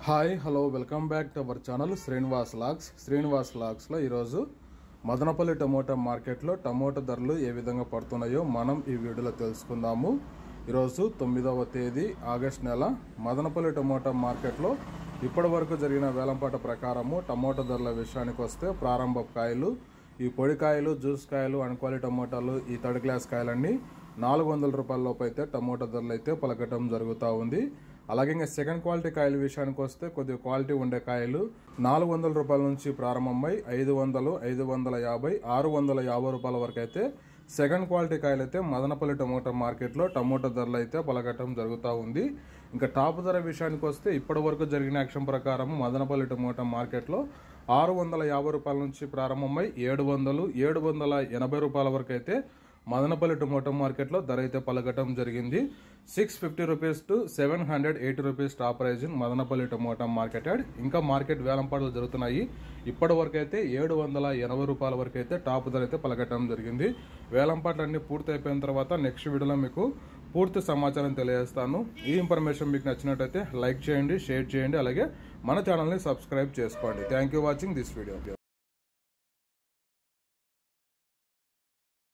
Hi hello welcome back to our channel Srinivas లాగ్స్లో ఈరోజు Madanapalle tomato మార్కెట్లో టమోటా ధరలు ఏ విధంగా పడుతున్నాయో మనం ఈ వీడియోలో తెలుసుకుందాము. ఈరోజు 9వ తేదీ ఆగస్ట్ నెల మదనపల్లి టమోటా మార్కెట్లో ఇప్పటి వరకు జరిగిన వేలంపాట ప్రకారము టమోటా ధరల విషయానికి వస్తే ప్రారంభ కాయలు, ఈ పొడి కాయలు, జ్యూస్ కాయలు, అన్క్వాలిటీ టమోటాలు, ఈ థర్డ్ క్లాస్ కాయలన్నీ 400 రూపాయల లోపు అయితే టమోటా ధరలు అయితే పలకటం జరుగుతూ ఉంది. అలాగే ఇంకా సెకండ్ క్వాలిటీ కాయల విషయానికి వస్తే కొద్దిగా క్వాలిటీ ఉండే కాయలు 400 రూపాయల నుంచి ప్రారంభమై 500, 550, 650 రూపాయల వరకు అయితే సెకండ్ క్వాలిటీ కాయలు అయితే మదనపల్లి టమోటా మార్కెట్లో టమోటా ధరలు అయితే పలకటం జరుగుతూ ఉంది. ఇంకా టాప్ ధర విషయానికి వస్తే ఇప్పటి వరకు జరిగిన యాక్షన్ ప్రకారం మదనపల్లి టమోటా మార్కెట్లో 650 రూపాయల నుంచి ప్రారంభమై 700, 780 రూపాయల వరకు అయితే మదనపల్లి టమోటా మార్కెట్లో ధర అయితే పలకటం జరిగింది. 650 rupees to 780 rupees top price in Madanapalle tomato market. ఇంకా మార్కెట్ వేలంపాటలు జరుగుతున్నాయి. ఇప్పటి వరకు అయితే 780 రూపాయల వరకు అయితే టాప్ ధర అయితే పలకటం జరిగింది. వేలంపాటలు అన్ని పూర్తి అయిపోయిన తర్వాత నెక్స్ట్ వీడియోలో మీకు పూర్తి సమాచారం తెలియజేస్తాను. ఈ ఇన్ఫర్మేషన్ మీకు నచ్చినట్టయితే లైక్ చేయండి, షేర్ చేయండి, అలాగే మన ఛానల్ని సబ్స్క్రైబ్ చేసుకోండి. Thank you watching this video.